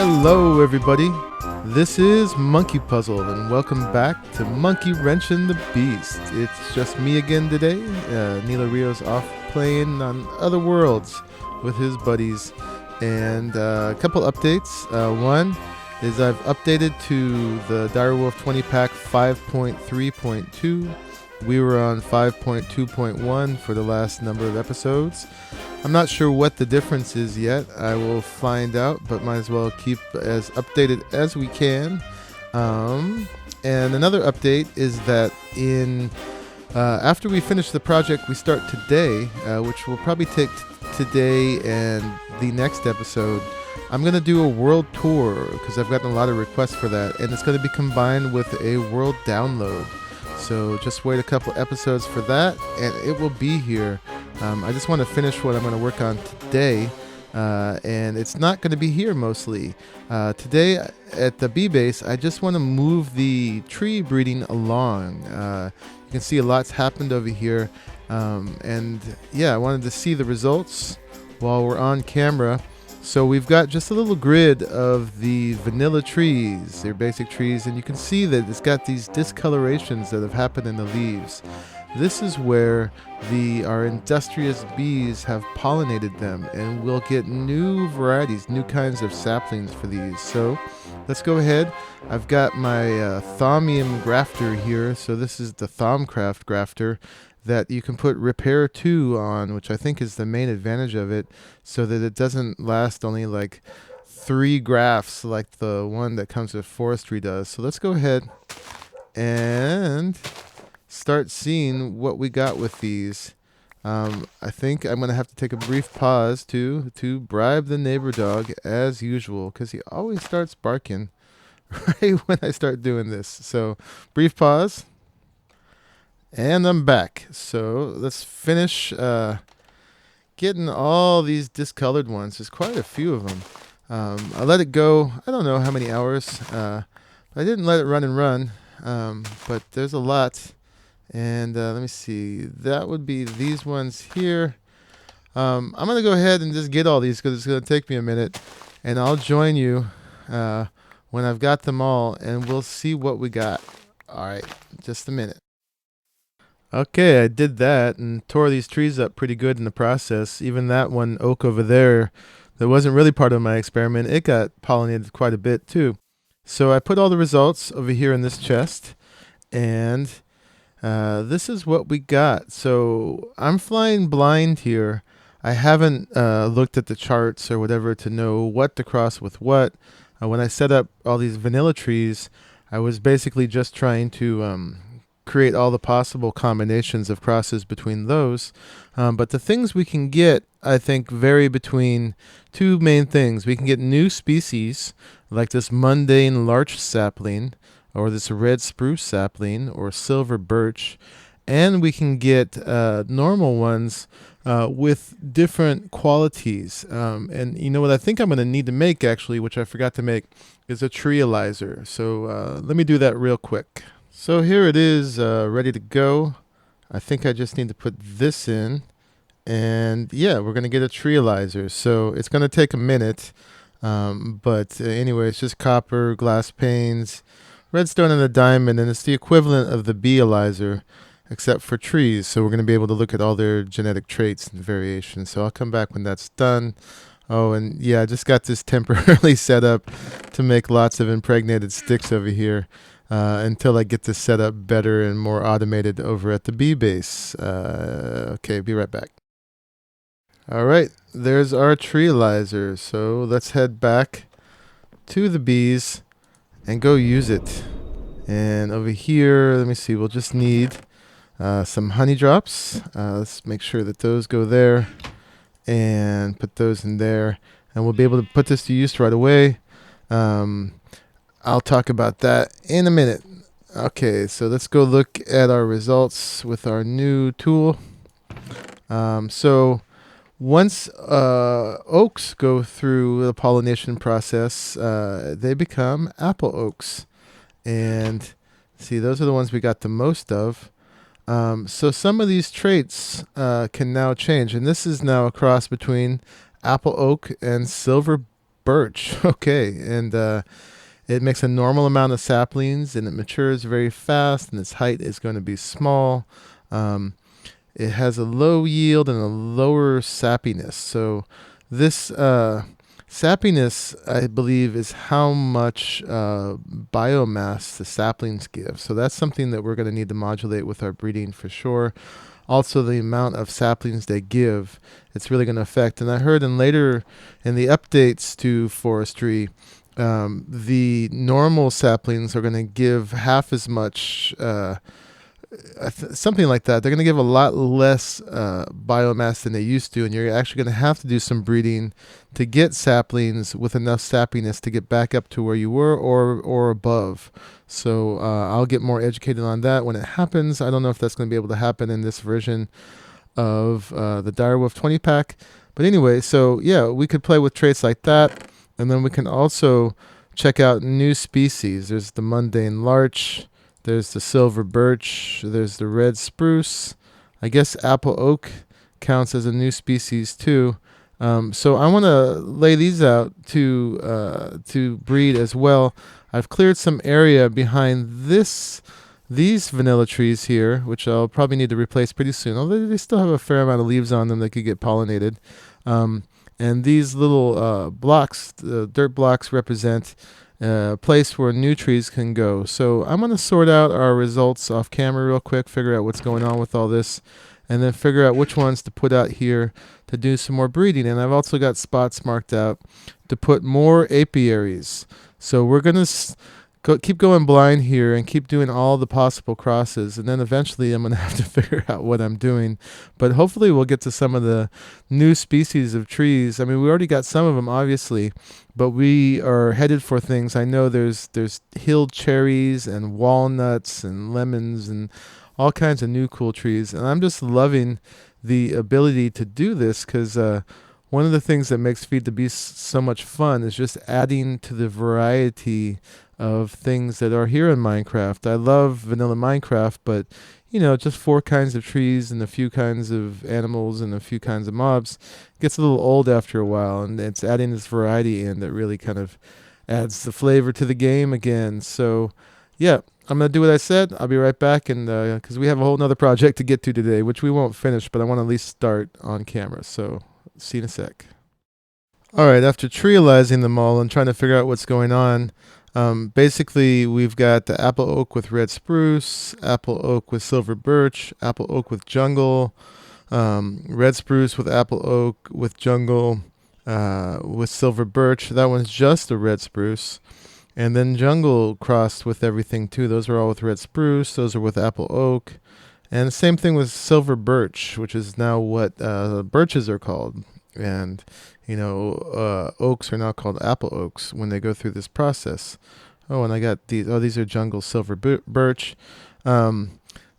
Hello everybody, this is Monkeypuzzle and welcome back to Monkeywrenching the Beast. It's just me again today. Nilo Rio's off playing on other worlds with his buddies. And a couple updates. One is I've updated to the Dire Wolf 20 pack 5.3.2. We were on 5.2.1 for the last number of episodes. I'm not sure what the difference is yet. I will find out, but might as well keep as updated as we can. And another update is that after we finish the project we start today, which will probably take today and the next episode, I'm going to do a world tour because I've gotten a lot of requests for that, and it's going to be combined with a world download. So just wait a couple episodes for that, and it will be here. I just want to finish what I'm going to work on today, and it's not going to be here mostly. Today at the B base, I just want to move the tree breeding along. You can see a lot's happened over here, and yeah, I wanted to see the results while we're on camera. So we've got just a little grid of the vanilla trees, their basic trees, and you can see that it's got these discolorations that have happened in the leaves. This is where our industrious bees have pollinated them, and we'll get new varieties, new kinds of saplings for these. So let's go ahead. I've got my Thaumium grafter here, so this is the Thaumcraft grafter that you can put Repair 2 on, which I think is the main advantage of it, so that it doesn't last only like 3 grafts like the one that comes with Forestry does. So let's go ahead and start seeing what we got with these. I think I'm going to have to take a brief pause to bribe the neighbor dog as usual, because he always starts barking right when I start doing this. So brief pause. And I'm back. So let's finish getting all these discolored ones. There's quite a few of them. I let it go, I don't know how many hours. I didn't let it run and run, but there's a lot. And let me see. That would be these ones here. I'm going to go ahead and just get all these because it's going to take me a minute. And I'll join you when I've got them all, and we'll see what we got. All right, just a minute. Okay, I did that and tore these trees up pretty good in the process. Even that one oak over there that wasn't really part of my experiment, it got pollinated quite a bit too. So I put all the results over here in this chest, and this is what we got. So I'm flying blind here. I haven't looked at the charts or whatever to know what to cross with what. When I set up all these vanilla trees, I was basically just trying to create all the possible combinations of crosses between those. But the things we can get, I think, vary between two main things. We can get new species, like this mundane larch sapling, or this red spruce sapling, or silver birch. And we can get normal ones with different qualities. And you know what I think I'm going to need to make, actually, which I forgot to make, is a treealyzer. So let me do that real quick. So here it is, ready to go. I think I just need to put this in, and yeah, we're going to get a treealyzer. So it's going to take a minute, but anyway, it's just copper, glass panes, redstone, and a diamond, and it's the equivalent of the beealyzer, except for trees. So we're going to be able to look at all their genetic traits and variations. So I'll come back when that's done. Oh, and yeah, I just got this temporarily set up to make lots of impregnated sticks over here. Until I get this set up better and more automated over at the B base. Okay, be right back. All right, there's our treealyzer. So let's head back to the bees and go use it. And over here, let me see, we'll just need some honey drops. Let's make sure that those go there and put those in there. And we'll be able to put this to use right away. I'll talk about that in a minute. Okay, so let's go look at our results with our new tool. So once oaks go through the pollination process, they become apple oaks. And see, those are the ones we got the most of. So some of these traits can now change. And this is now a cross between apple oak and silver birch. Okay, and it makes a normal amount of saplings, and it matures very fast, and its height is going to be small. It has a low yield and a lower sappiness. So this sappiness, I believe, is how much biomass the saplings give. So that's something that we're going to need to modulate with our breeding for sure. Also, the amount of saplings they give, it's really going to affect. And I heard in the updates to forestry, the normal saplings are going to give half as much, something like that. They're going to give a lot less biomass than they used to, and you're actually going to have to do some breeding to get saplings with enough sappiness to get back up to where you were or above. So I'll get more educated on that when it happens. I don't know if that's going to be able to happen in this version of the Direwolf 20 pack. But anyway, so yeah, we could play with traits like that. And then we can also check out new species. There's the mundane larch. There's the silver birch. There's the red spruce. I guess apple oak counts as a new species too. So I want to lay these out to breed as well. I've cleared some area behind these vanilla trees here, which I'll probably need to replace pretty soon. Although they still have a fair amount of leaves on them that could get pollinated. And these little blocks, the dirt blocks, represent a place where new trees can go. So I'm going to sort out our results off camera real quick, figure out what's going on with all this, and then figure out which ones to put out here to do some more breeding. And I've also got spots marked out to put more apiaries. So we're going to keep going blind here and keep doing all the possible crosses, and then eventually I'm going to have to figure out what I'm doing. But hopefully we'll get to some of the new species of trees. I mean, we already got some of them, obviously, but we are headed for things. I know there's hill cherries and walnuts and lemons and all kinds of new cool trees, and I'm just loving the ability to do this because one of the things that makes Feed the Beast so much fun is just adding to the variety of things that are here in Minecraft. I love vanilla Minecraft, but just 4 kinds of trees and a few kinds of animals and a few kinds of mobs gets a little old after a while, and it's adding this variety in that really kind of adds the flavor to the game again. So yeah, I'm going to do what I said. I'll be right back, and because we have a whole nother project to get to today, which we won't finish, but I want to at least start on camera. So see you in a sec. All right, after trializing them all and trying to figure out what's going on, basically we've got the apple oak with red spruce, apple oak with silver birch, apple oak with jungle, red spruce with apple oak with jungle, with silver birch. That one's just a red spruce. And then jungle crossed with everything too. Those are all with red spruce. Those are with apple oak. And the same thing with silver birch, which is now what birches are called. And oaks are now called apple oaks when they go through this process. Oh, and I got these. Oh, these are jungle silver birch.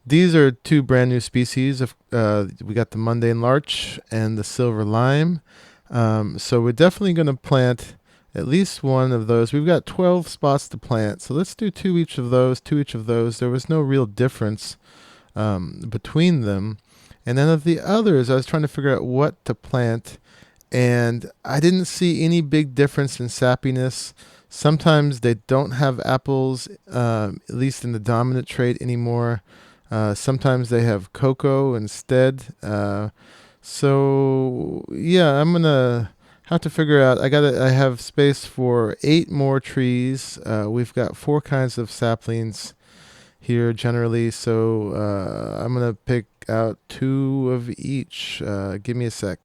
These are 2 brand new species of. We got the mundane larch and the silver lime. So we're definitely going to plant at least one of those. We've got 12 spots to plant, so let's do 2 each of those. 2 each of those. There was no real difference between them. And then of the others, I was trying to figure out what to plant, and I didn't see any big difference in sappiness. Sometimes they don't have apples, at least in the dominant trait anymore. Sometimes they have cocoa instead. So yeah, I'm gonna have to figure out. I have space for 8 more trees. We've got 4 kinds of saplings here generally, so I'm gonna pick out 2 of each. Give me a sec.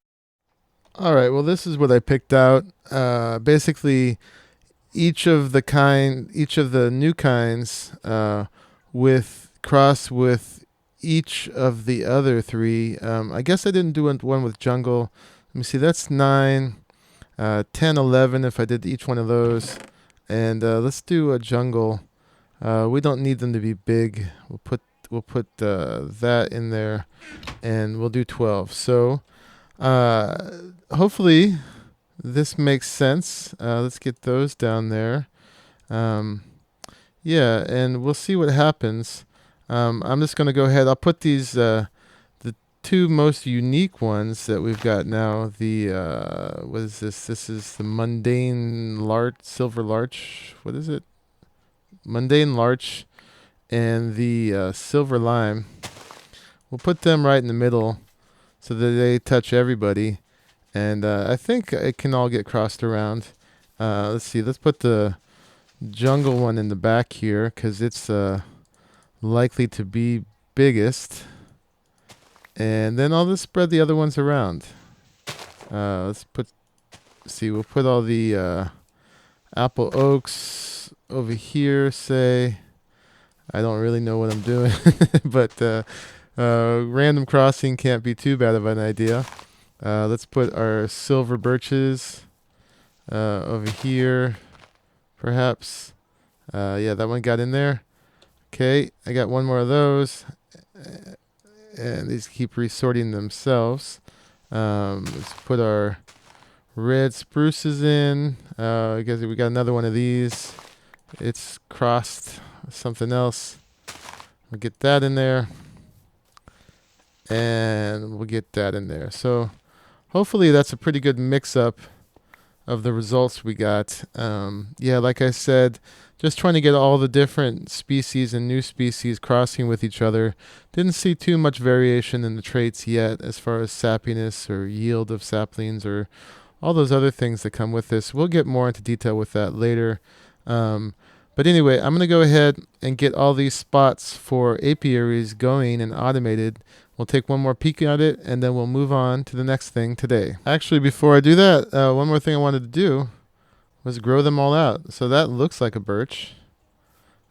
All right, well, this is what I picked out. Basically, each of the new kinds with cross with each of the other 3. I guess I didn't do one with jungle. Let me see, that's 9, 10, 11 if I did each one of those. And let's do a jungle. We don't need them to be big. We'll put that in there, and we'll do 12. So hopefully this makes sense. Let's get those down there. Yeah, and we'll see what happens. I'm just going to go ahead. I'll put these the two most unique ones that we've got now. The what is this? This is the mundane larch, silver larch. What is it? Mundane larch and the silver lime. We'll put them right in the middle so that they touch everybody. And I think it can all get crossed around. Let's see. Let's put the jungle one in the back here because it's likely to be biggest. And then I'll just spread the other ones around. Let's put, see, we'll put all the apple oaks over here, say. I don't really know what I'm doing, but random crossing can't be too bad of an idea. Let's put our silver birches over here, perhaps. Yeah, that one got in there. Okay, I got one more of those. And these keep resorting themselves. Let's put our red spruces in. I guess we got another one of these. It's crossed with something else. We'll get that in there. And we'll get that in there. So hopefully that's a pretty good mix-up of the results we got. Yeah, like I said, just trying to get all the different species and new species crossing with each other. Didn't see too much variation in the traits yet as far as sappiness or yield of saplings or all those other things that come with this. We'll get more into detail with that later. But anyway, I'm going to go ahead and get all these spots for apiaries going and automated. We'll take one more peek at it, and then we'll move on to the next thing today. Actually, before I do that, one more thing I wanted to do was grow them all out. So that looks like a birch.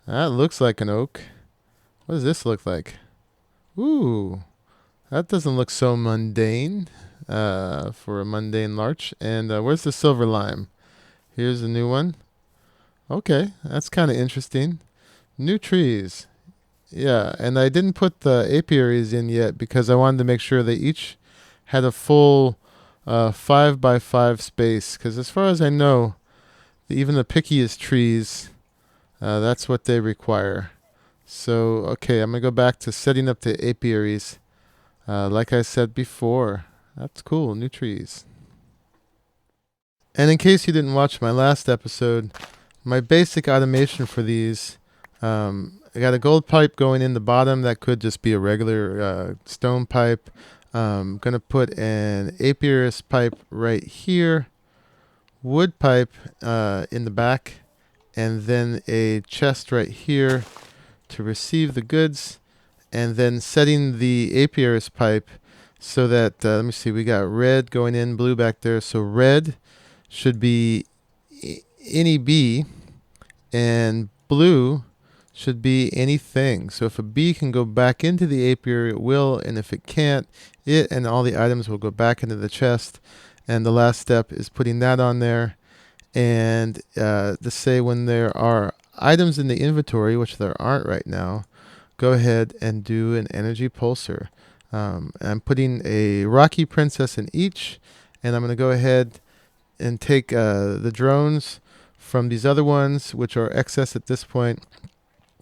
That looks like an oak. What does this look like? Ooh, that doesn't look so mundane for a mundane larch. And where's the silver lime? Here's a new one. Okay, that's kind of interesting. New trees. Yeah, and I didn't put the apiaries in yet because I wanted to make sure they each had a full 5 by 5 space. Because as far as I know, even the pickiest trees, that's what they require. So, okay, I'm going to go back to setting up the apiaries. Like I said before, that's cool, new trees. And in case you didn't watch my last episode, my basic automation for these, I got a gold pipe going in the bottom. That could just be a regular stone pipe. I'm going to put an apiarist pipe right here, wood pipe in the back, and then a chest right here to receive the goods, and then setting the apiarist pipe so that, let me see, we got red going in, blue back there. So red should be any bee, and blue should be anything. So if a bee can go back into the apiary, it will, and if it can't, it and all the items will go back into the chest. And the last step is putting that on there. And to say when there are items in the inventory, which there aren't right now, go ahead and do an energy pulsar. I'm putting a Rocky Princess in each, and I'm going to go ahead and take the drones from these other ones, which are excess at this point,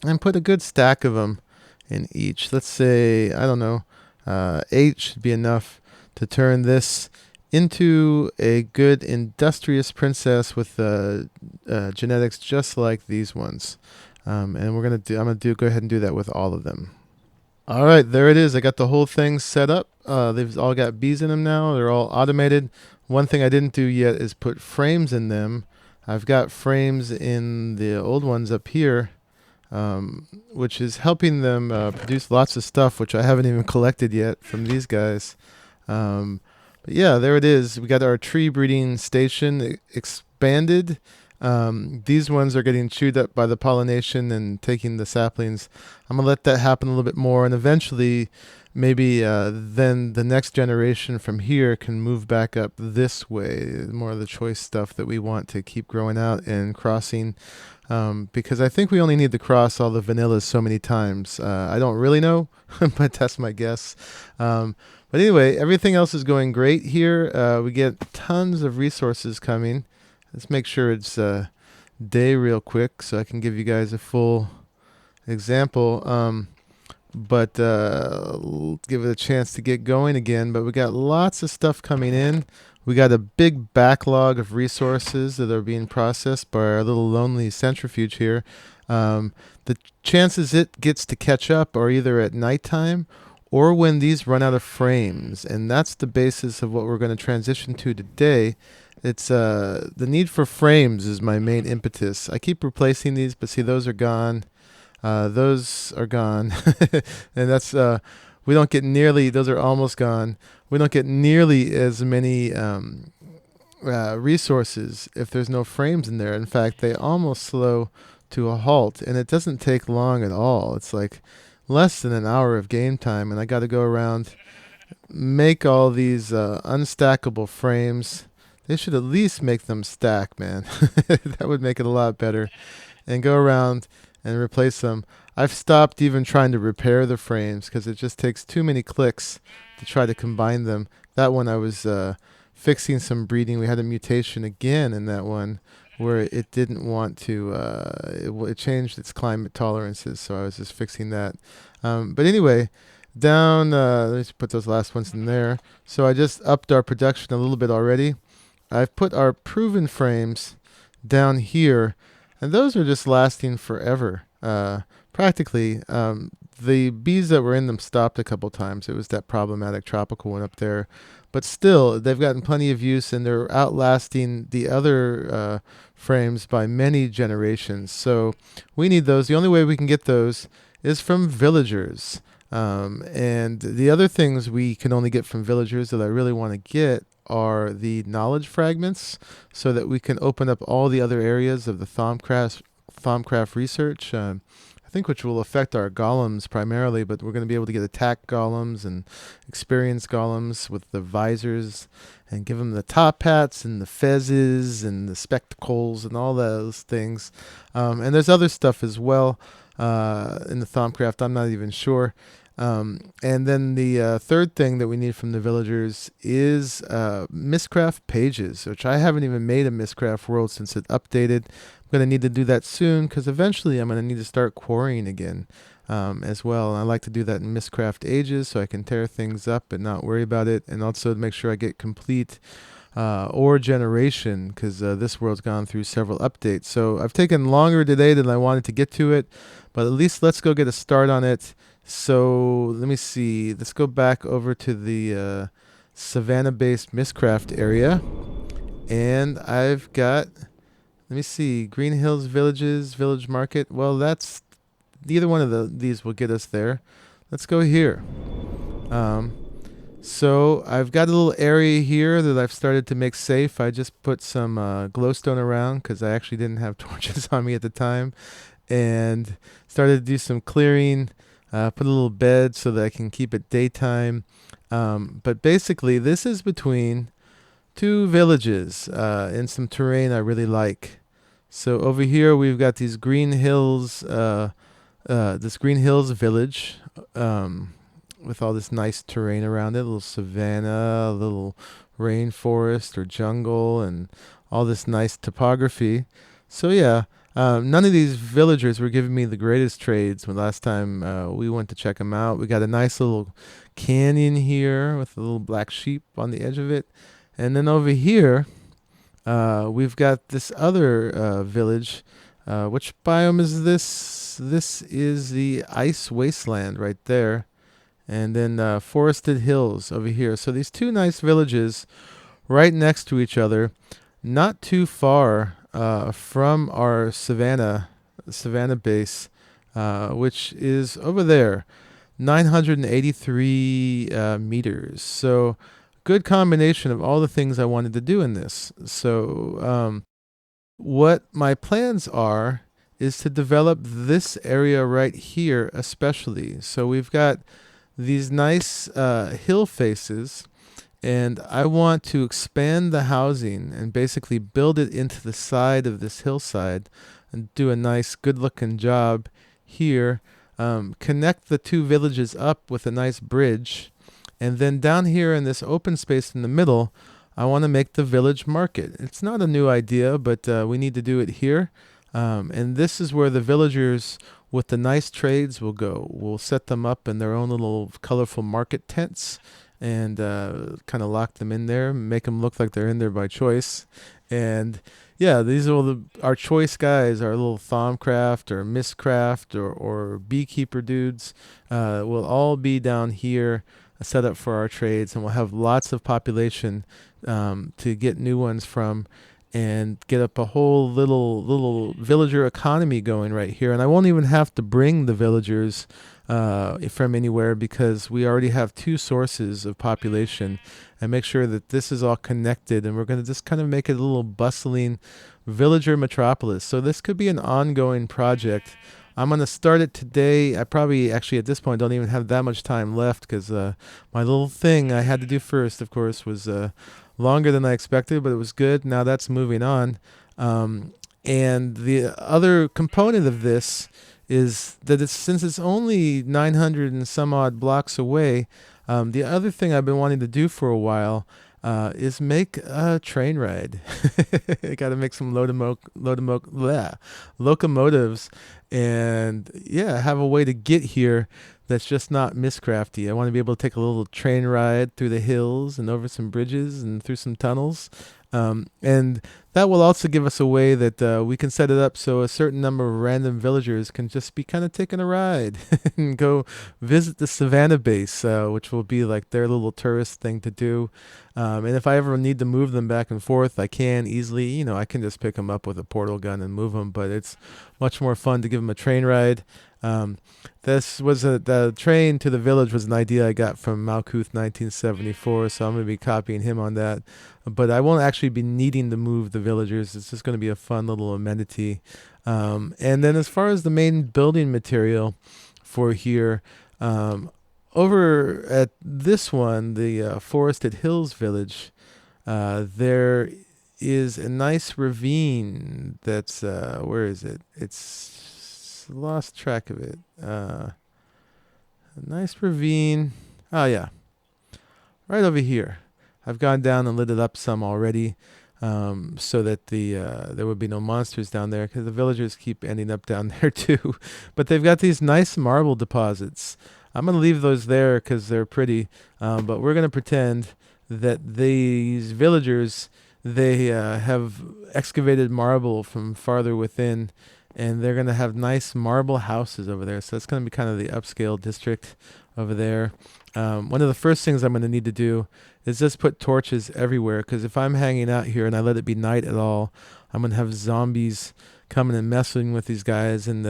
and put a good stack of them in each. Let's say, I don't know, 8 should be enough to turn this into a good industrious princess with genetics just like these ones. And I'm gonna go ahead and do that with all of them. All right, there it is. I got the whole thing set up. They've all got bees in them now. They're all automated. One thing I didn't do yet is put frames in them. I've got frames in the old ones up here, which is helping them produce lots of stuff, which I haven't even collected yet from these guys. But yeah, there it is. We got our tree breeding station expanded. These ones are getting chewed up by the pollination and taking the saplings. I'm going to let that happen a little bit more, and eventually maybe then the next generation from here can move back up this way, more of the choice stuff that we want to keep growing out and crossing, because I think we only need to cross all the vanillas so many times. I don't really know, but that's my guess. But anyway, everything else is going great here. We get tons of resources coming. Let's make sure it's day real quick so I can give you guys a full example. but give it a chance to get going again. But we got lots of stuff coming in. We got a big backlog of resources that are being processed by our little lonely centrifuge here. The chances it gets to catch up are either at nighttime or when these run out of frames, and that's the basis of what we're going to transition to today. It's the need for frames is my main impetus. I keep replacing these, but see, those are gone. Those are gone, and that's we don't get nearly. Those are almost gone. We don't get nearly as many resources if there's no frames in there. In fact, they almost slow to a halt, and it doesn't take long at all. It's like less than an hour of game time, and I got to go around, make all these unstackable frames. They should at least make them stack, man. That would make it a lot better. And go around and replace them. I've stopped even trying to repair the frames because it just takes too many clicks to try to combine them. That one I was fixing some breeding. We had a mutation again in that one where it didn't want to, it changed its climate tolerances, so I was just fixing that. But anyway, down, let's put those last ones in there. So I just upped our production a little bit already. I've put our proven frames down here, and those are just lasting forever. Practically, the bees that were in them stopped a couple times. It was that problematic tropical one up there. But still, they've gotten plenty of use, and they're outlasting the other frames by many generations. So we need those. The only way we can get those is from villagers. And the other things we can only get from villagers that I really want to get are the knowledge fragments, so that we can open up all the other areas of the Thaumcraft research, I think, which will affect our golems primarily, but we're going to be able to get attack golems and experience golems with the visors and give them the top hats and the fezzes and the spectacles and all those things. And there's other stuff as well in the Thaumcraft. I'm not even sure. And then the third thing that we need from the villagers is Mystcraft pages, which I haven't even made a Mystcraft world since it updated. I'm going to need to do that soon because eventually I'm going to need to start quarrying again as well. And I like to do that in Mystcraft ages so I can tear things up and not worry about it, and also to make sure I get complete ore generation because this world's gone through several updates. So I've taken longer today than I wanted to get to it, but at least let's go get a start on it. So let me see. Let's go back over to the Savannah-based Mystcraft area. And I've got, let me see, Green Hills Villages, Village Market. Well, that's, neither one of these will get us there. Let's go here. So I've got a little area here that I've started to make safe. I just put some glowstone around because I actually didn't have torches on me at the time. And started to do some clearing. Put a little bed so that I can keep it daytime. But basically, this is between two villages in some terrain I really like. So over here, we've got these Green Hills, this Green Hills village with all this nice terrain around it, a little savanna, a little rainforest or jungle, and all this nice topography. So yeah. None of these villagers were giving me the greatest trades when last time we went to check them out. We got a nice little canyon here with a little black sheep on the edge of it. And then over here, we've got this other village. Which biome is this? This is the ice wasteland right there. And then forested hills over here. So these two nice villages right next to each other, not too far from our Savannah base, which is over there, 983 meters. So good combination of all the things I wanted to do in this. So what my plans are is to develop this area right here especially. So we've got these nice hill faces, and I want to expand the housing and basically build it into the side of this hillside and do a nice good looking job here. Connect the two villages up with a nice bridge. And then down here in this open space in the middle, I want to make the village market. It's not a new idea, but we need to do it here. And this is where the villagers with the nice trades, we'll set them up in their own little colorful market tents and kind of lock them in there, make them look like they're in there by choice. And yeah, these are all our choice guys, our little Thaumcraft or Mystcraft or Beekeeper dudes. Will all be down here set up for our trades, and we'll have lots of population to get new ones from and get up a whole little villager economy going right here. And I won't even have to bring the villagers from anywhere, because we already have two sources of population, and make sure that this is all connected. And we're going to just kind of make it a little bustling villager metropolis. So this could be an ongoing project. I'm going to start it today. I probably actually at this point don't even have that much time left, because my little thing I had to do first, of course, was longer than I expected, but it was good. Now that's moving on. And the other component of this is that since it's only 900 and some odd blocks away, the other thing I've been wanting to do for a while is make a train ride. I got to make some locomotives, and yeah, have a way to get here that's just not Mystcrafty. I want to be able to take a little train ride through the hills and over some bridges and through some tunnels. And that will also give us a way that we can set it up so a certain number of random villagers can just be kind of taking a ride and go visit the Savannah base, which will be like their little tourist thing to do. And if I ever need to move them back and forth, I can easily, I can just pick them up with a portal gun and move them. But it's much more fun to give them a train ride. The train to the village was an idea I got from Malkuth 1974, so I'm going to be copying him on that. But I won't actually be needing to move the villagers. It's just going to be a fun little amenity. And then as far as the main building material for here, over at this one, the Forested Hills Village, there is a nice ravine that's, where is it? It's lost track of it. A nice ravine. Oh, yeah. Right over here. I've gone down and lit it up some already, so that there would be no monsters down there, because the villagers keep ending up down there too. But they've got these nice marble deposits. I'm going to leave those there because they're pretty, but we're going to pretend that these villagers, they have excavated marble from farther within, and they're going to have nice marble houses over there. So it's going to be kind of the upscale district over there. One of the first things I'm going to need to do is just put torches everywhere, because if I'm hanging out here and I let it be night at all, I'm going to have zombies coming and messing with these guys, and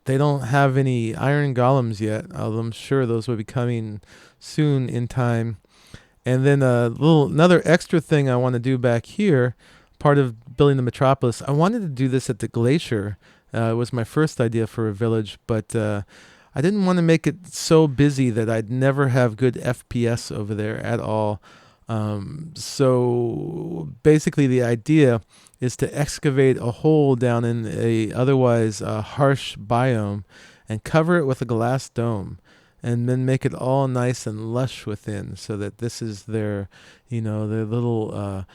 they don't have any iron golems yet, although I'm sure those will be coming soon in time. And then another extra thing I want to do back here, part of building the metropolis, I wanted to do this at the glacier. It was my first idea for a village, but I didn't want to make it so busy that I'd never have good FPS over there at all. So basically the idea is to excavate a hole down in a otherwise harsh biome and cover it with a glass dome, and then make it all nice and lush within, so that this is their little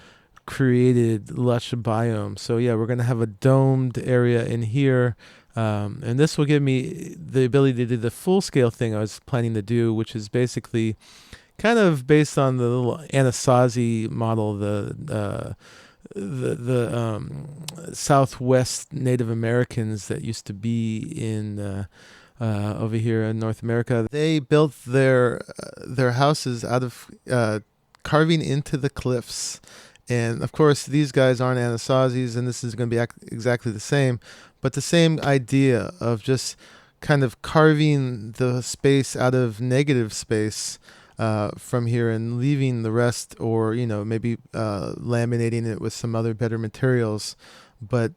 created lush biome. So yeah, we're going to have a domed area in here. And this will give me the ability to do the full-scale thing I was planning to do, which is basically kind of based on the little Anasazi model, the Southwest Native Americans that used to be in over here in North America. They built their houses out of carving into the cliffs. And of course, these guys aren't Anasazis, and this is going to be exactly the same. But the same idea of just kind of carving the space out of negative space from here, and leaving the rest, or maybe laminating it with some other better materials, but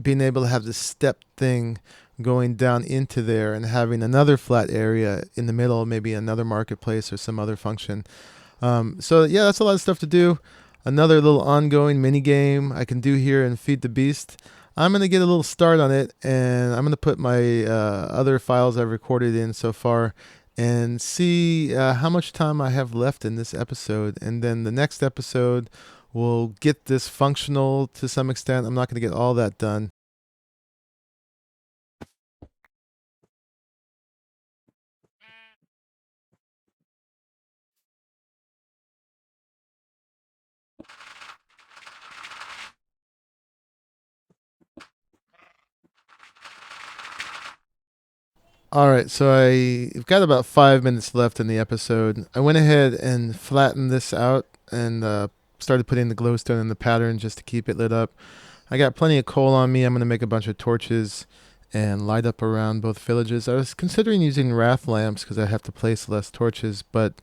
being able to have this step thing going down into there, and having another flat area in the middle, maybe another marketplace or some other function. So yeah, that's a lot of stuff to do. Another little ongoing mini game I can do here in Feed the Beast. I'm going to get a little start on it, and I'm going to put my other files I've recorded in so far and see how much time I have left in this episode. And then the next episode will get this functional to some extent. I'm not going to get all that done. All right, so I've got about 5 minutes left in the episode. I went ahead and flattened this out and started putting the glowstone in the pattern just to keep it lit up. I got plenty of coal on me. I'm going to make a bunch of torches and light up around both villages. I was considering using wrath lamps because I have to place less torches, but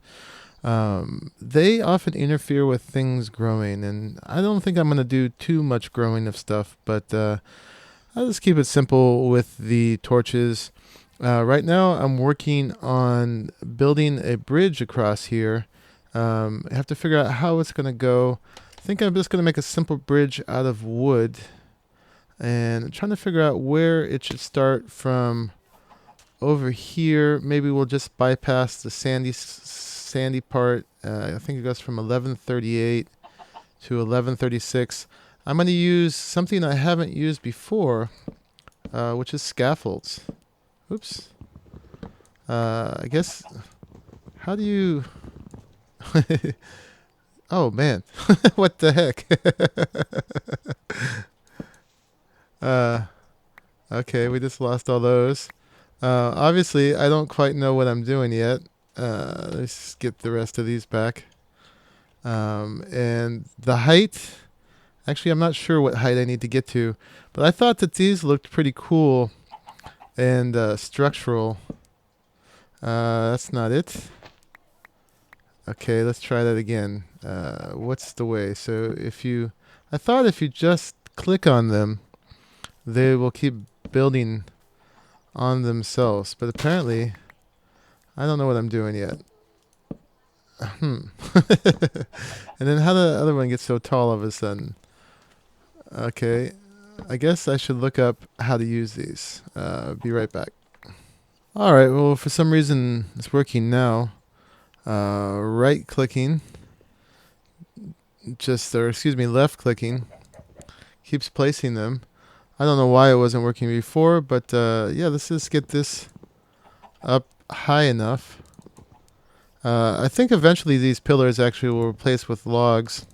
they often interfere with things growing, and I don't think I'm going to do too much growing of stuff, but I'll just keep it simple with the torches. Right now I'm working on building a bridge across here. I have to figure out how it's going to go. I think I'm just going to make a simple bridge out of wood, and I'm trying to figure out where it should start from. Over here, maybe we'll just bypass the sandy part. I think it goes from 1138 to 1136. I'm going to use something I haven't used before, which is scaffolds. Oops. I guess, how do you... Oh, man. What the heck? Okay, we just lost all those. Obviously, I don't quite know what I'm doing yet. Let's get the rest of these back. And the height... Actually, I'm not sure what height I need to get to, but I thought that these looked pretty cool and structural. That's not it. Okay, let's try that again. What's the way? So I thought if you just click on them, they will keep building on themselves, but apparently, I don't know what I'm doing yet. And then how the other one gets so tall all of a sudden? Okay, I guess I should look up how to use these. Be right back. Alright, well, for some reason it's working now. Right clicking, left clicking, keeps placing them. I don't know why it wasn't working before, but yeah, let's just get this up high enough. I think eventually these pillars actually will replace with logs.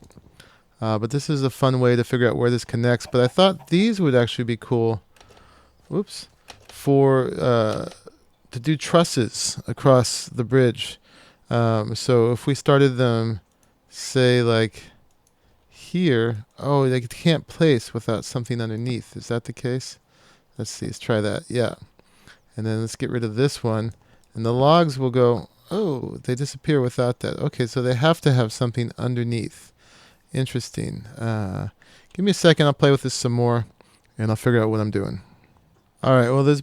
But this is a fun way to figure out where this connects. But I thought these would actually be cool. Whoops. To do trusses across the bridge. So if we started them, say like here. Oh, they can't place without something underneath. Is that the case? Let's see. Let's try that. Yeah. And then let's get rid of this one. And the logs will go, oh, they disappear without that. Okay, so they have to have something underneath. Interesting. Give me a second. I'll play with this some more, and I'll figure out what I'm doing. All right. Well, there's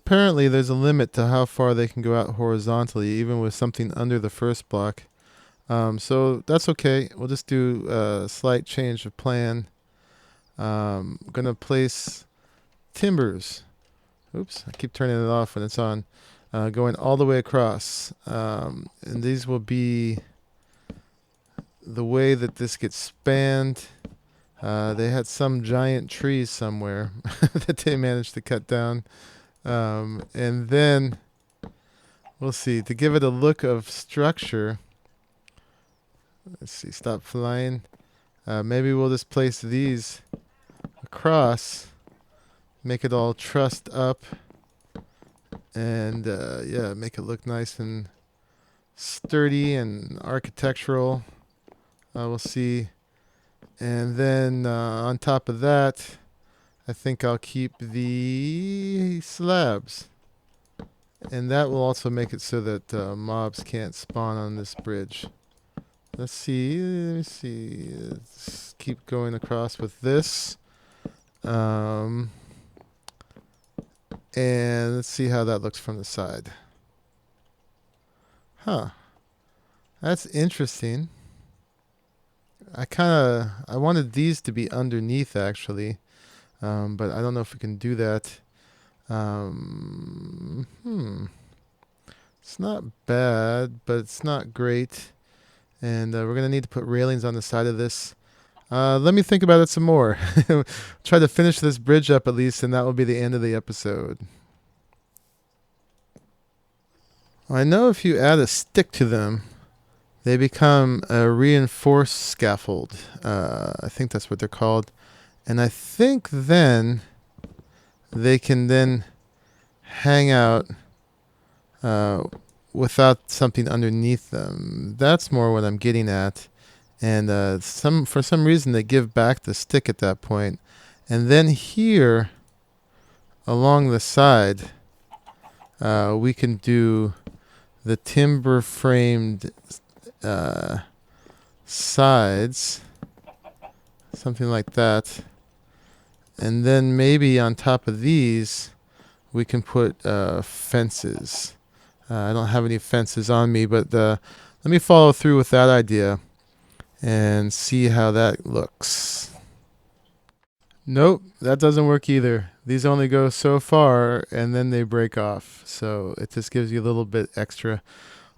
a limit to how far they can go out horizontally, even with something under the first block. So that's okay. We'll just do a slight change of plan. I'm gonna place timbers. Oops! I keep turning it off when it's on. Going all the way across, and these will be the way that this gets spanned. They had some giant trees somewhere that they managed to cut down. And then, we'll see, to give it a look of structure, let's see, stop flying. Maybe we'll just place these across, make it all trussed up, and yeah, make it look nice and sturdy and architectural. We'll see. And then on top of that, I think I'll keep the slabs. And that will also make it so that mobs can't spawn on this bridge. Let's see. Let me see. Let's keep going across with this. And let's see how that looks from the side. Huh. That's interesting. I wanted these to be underneath actually, but I don't know if we can do that. It's not bad, but it's not great, and we're gonna need to put railings on the side of this. Let me think about it some more. Try to finish this bridge up at least, and that will be the end of the episode. I know if you add a stick to them, they become a reinforced scaffold. I think that's what they're called. And I think then they can then hang out uh, without something underneath them. That's more what I'm getting at. And for some reason they give back the stick at that point. And then here along the side, we can do the timber framed sides, something like that. And then maybe on top of these, we can put fences. I don't have any fences on me, but let me follow through with that idea and see how that looks. Nope, that doesn't work either. These only go so far and then they break off. So it just gives you a little bit extra.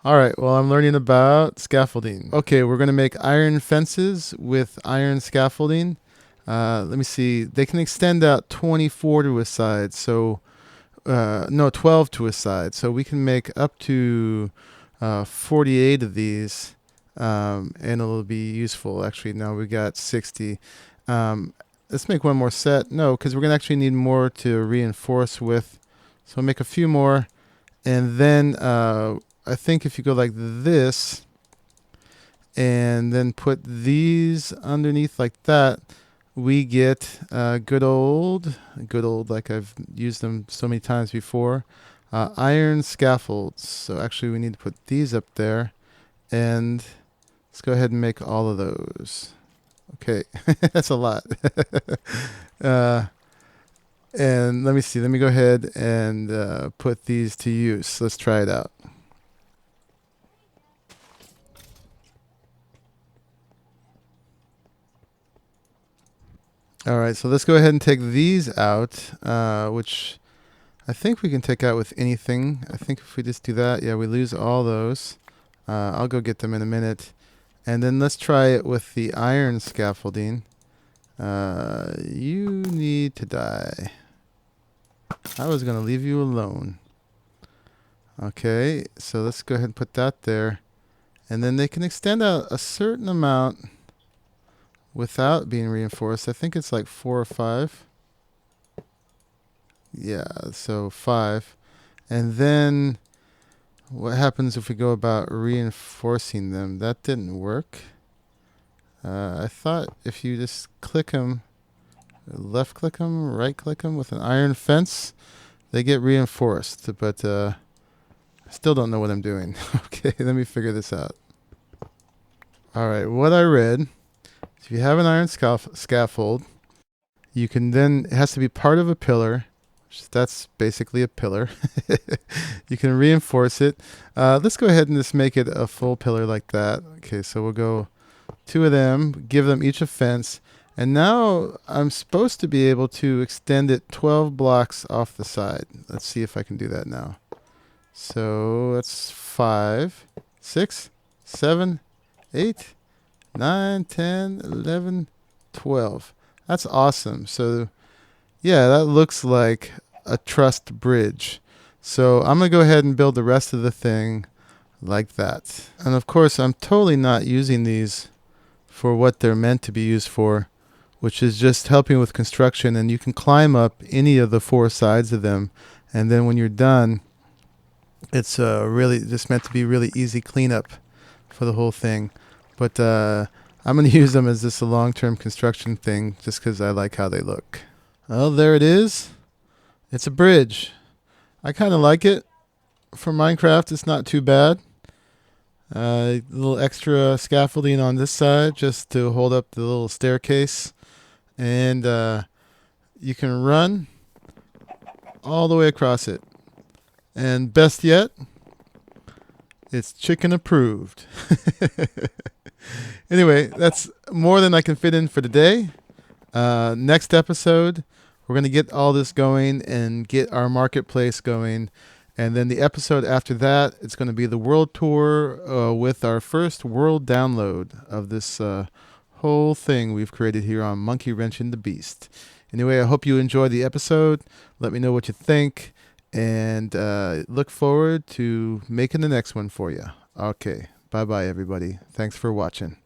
All right, well, I'm learning about scaffolding. Okay, we're going to make iron fences with iron scaffolding. Let me see. They can extend out 24 to a side. So, no, 12 to a side. So we can make up to 48 of these, and it'll be useful. Actually, now we got 60. Let's make one more set. No, because we're going to actually need more to reinforce with. So we'll make a few more. And then I think if you go like this and then put these underneath like that, we get good old, like I've used them so many times before, iron scaffolds. So actually we need to put these up there, and let's go ahead and make all of those. Okay, that's a lot. And let me see, let me go ahead and put these to use. Let's try it out. All right, so let's go ahead and take these out, which I think we can take out with anything. I think if we just do that, yeah, we lose all those. I'll go get them in a minute. And then let's try it with the iron scaffolding. You need to die. I was going to leave you alone. Okay, so let's go ahead and put that there. And then they can extend out a certain amount without being reinforced. I think it's like 4 or 5. Yeah, so 5. And then what happens if we go about reinforcing them? That didn't work. I thought if you just click them, left click them, right click them with an iron fence, they get reinforced. But I still don't know what I'm doing. Okay, let me figure this out. All right, what I read, if you have an iron scaffold, you can then, it has to be part of a pillar. That's basically a pillar. You can reinforce it. Let's go ahead and just make it a full pillar like that. Okay, so we'll go 2 of them, give them each a fence. And now I'm supposed to be able to extend it 12 blocks off the side. Let's see if I can do that now. So that's 5, 6, 7, 8, 9, 10, 11, 12. That's awesome. So yeah, that looks like a trussed bridge. So I'm going to go ahead and build the rest of the thing like that. And of course, I'm totally not using these for what they're meant to be used for, which is just helping with construction. And you can climb up any of the 4 sides of them. And then when you're done, it's really just meant to be really easy cleanup for the whole thing. But I'm going to use them as just a long-term construction thing just because I like how they look. Well, there it is. It's a bridge. I kind of like it. For Minecraft, it's not too bad. A little extra scaffolding on this side just to hold up the little staircase. And you can run all the way across it. And best yet, it's chicken approved. Anyway, that's more than I can fit in for today. Next episode, we're going to get all this going and get our marketplace going. And then the episode after that, it's going to be the world tour with our first world download of this whole thing we've created here on Monkeywrenching the Beast. Anyway, I hope you enjoyed the episode. Let me know what you think. And look forward to making the next one for you. Okay. Bye-bye, everybody. Thanks for watching.